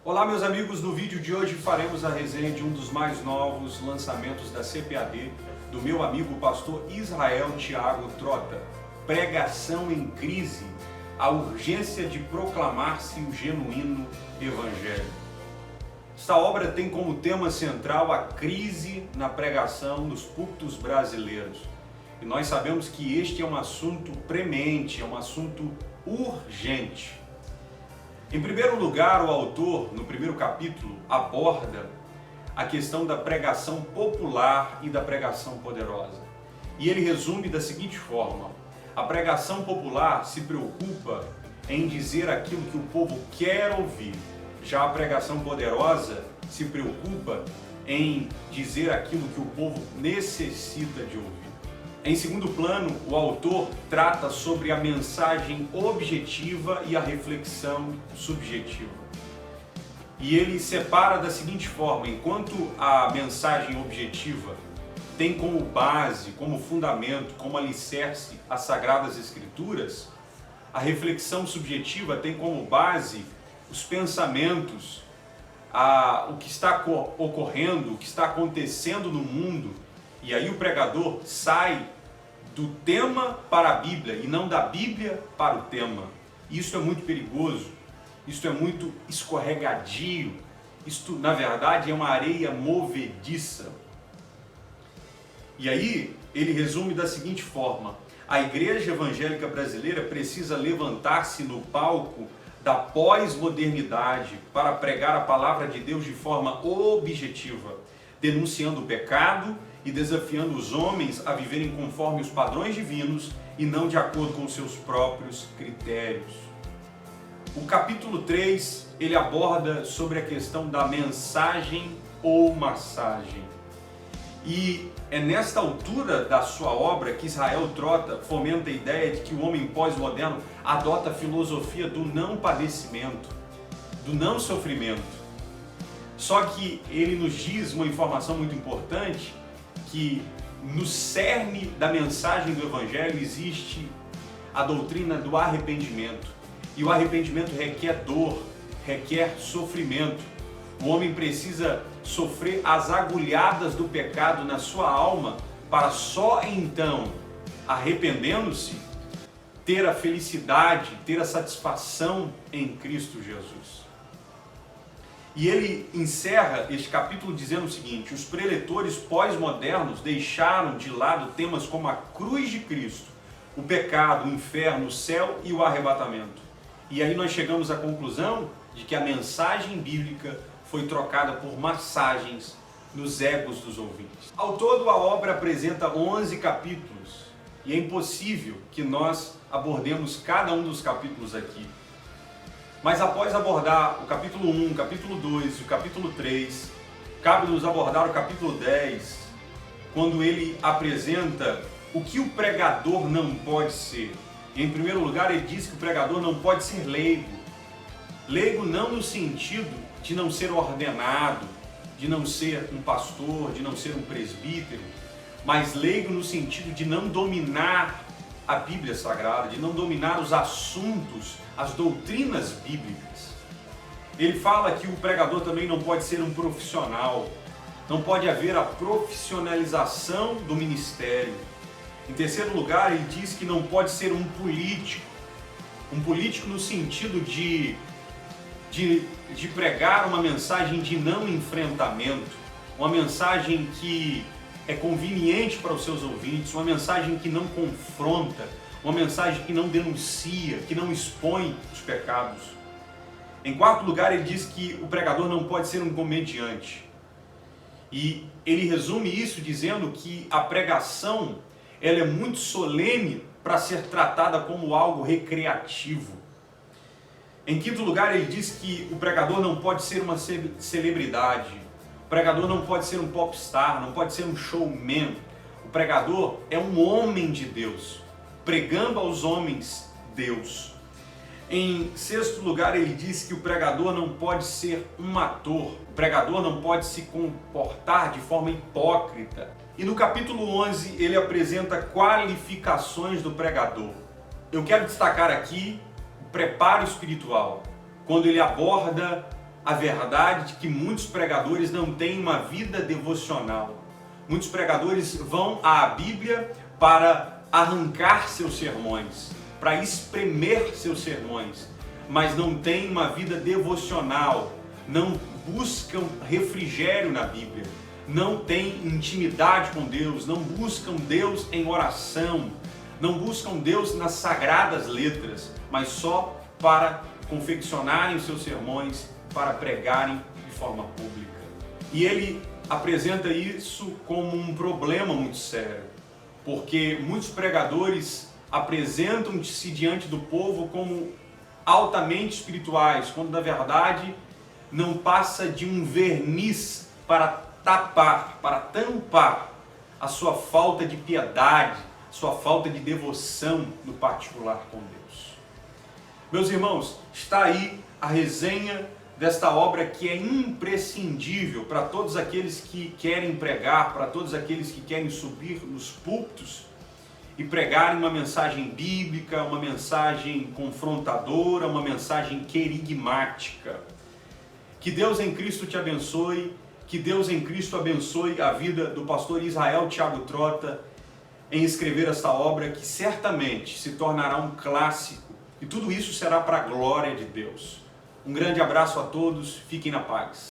Olá meus amigos, no vídeo de hoje faremos a resenha de um dos mais novos lançamentos da CPAD, do meu amigo pastor Israel Thiago Trota, Pregação em Crise, a urgência de proclamar-se o genuíno Evangelho. Esta obra tem como tema central a crise na pregação nos púlpitos brasileiros. E nós sabemos que este é um assunto premente, é um assunto urgente. Em primeiro lugar, o autor, no primeiro capítulo, aborda a questão da pregação popular e da pregação poderosa. E ele resume da seguinte forma: a pregação popular se preocupa em dizer aquilo que o povo quer ouvir. Já a pregação poderosa se preocupa em dizer aquilo que o povo necessita de ouvir. Em segundo plano, o autor trata sobre a mensagem objetiva e a reflexão subjetiva. E ele separa da seguinte forma: enquanto a mensagem objetiva tem como base, como fundamento, como alicerce as Sagradas Escrituras, a reflexão subjetiva tem como base os pensamentos, o que está ocorrendo, o que está acontecendo no mundo. E aí o pregador sai do tema para a Bíblia e não da Bíblia para o tema. Isso é muito perigoso, isso é muito escorregadio, isto na verdade é uma areia movediça. E aí ele resume da seguinte forma: a igreja evangélica brasileira precisa levantar-se no palco da pós-modernidade para pregar a palavra de Deus de forma objetiva, denunciando o pecado e desafiando os homens a viverem conforme os padrões divinos e não de acordo com seus próprios critérios. O capítulo 3, ele aborda sobre a questão da mensagem ou massagem. E é nesta altura da sua obra que Israel Trota fomenta a ideia de que o homem pós-moderno adota a filosofia do não padecimento, do não sofrimento. Só que ele nos diz uma informação muito importante, que no cerne da mensagem do Evangelho existe a doutrina do arrependimento. E o arrependimento requer dor, requer sofrimento. O homem precisa sofrer as agulhadas do pecado na sua alma para só então, arrependendo-se, ter a felicidade, ter a satisfação em Cristo Jesus. E ele encerra este capítulo dizendo o seguinte: os preletores pós-modernos deixaram de lado temas como a cruz de Cristo, o pecado, o inferno, o céu e o arrebatamento. E aí nós chegamos à conclusão de que a mensagem bíblica foi trocada por massagens nos egos dos ouvintes. Ao todo, a obra apresenta 11 capítulos e é impossível que nós abordemos cada um dos capítulos aqui. Mas após abordar o capítulo 1, o capítulo 2 e o capítulo 3, cabe-nos abordar o capítulo 10, quando ele apresenta o que o pregador não pode ser. E, em primeiro lugar, ele diz que o pregador não pode ser leigo. Leigo não no sentido de não ser ordenado, de não ser um pastor, de não ser um presbítero, mas leigo no sentido de não dominar a Bíblia Sagrada, de não dominar os assuntos, as doutrinas bíblicas. Ele fala que o pregador também não pode ser um profissional, não pode haver a profissionalização do ministério. Em terceiro lugar, ele diz que não pode ser um político no sentido de pregar uma mensagem de não enfrentamento, uma mensagem que é conveniente para os seus ouvintes, uma mensagem que não confronta, uma mensagem que não denuncia, que não expõe os pecados. Em quarto lugar, ele diz que o pregador não pode ser um comediante. E ele resume isso dizendo que a pregação ela é muito solene para ser tratada como algo recreativo. Em quinto lugar, ele diz que o pregador não pode ser uma celebridade. O pregador não pode ser um popstar, não pode ser um showman. O pregador é um homem de Deus, pregando aos homens Deus. Em sexto lugar, ele diz que o pregador não pode ser um ator. O pregador não pode se comportar de forma hipócrita. E no capítulo 11, ele apresenta qualificações do pregador. Eu quero destacar aqui o preparo espiritual, quando ele aborda a verdade de que muitos pregadores não têm uma vida devocional. Muitos pregadores vão à Bíblia para arrancar seus sermões, para espremer seus sermões, mas não têm uma vida devocional, não buscam refrigério na Bíblia, não têm intimidade com Deus, não buscam Deus em oração, não buscam Deus nas sagradas letras, mas só para confeccionarem os seus sermões, para pregarem de forma pública. E ele apresenta isso como um problema muito sério, porque muitos pregadores apresentam-se diante do povo como altamente espirituais, quando na verdade não passa de um verniz para tapar, para tampar a sua falta de piedade, sua falta de devoção no particular com Deus. Meus irmãos, está aí a resenha desta obra que é imprescindível para todos aqueles que querem pregar, para todos aqueles que querem subir nos púlpitos e pregarem uma mensagem bíblica, uma mensagem confrontadora, uma mensagem querigmática. Que Deus em Cristo te abençoe, que Deus em Cristo abençoe a vida do pastor Israel Thiago Trota em escrever esta obra que certamente se tornará um clássico e tudo isso será para a glória de Deus. Um grande abraço a todos, fiquem na paz.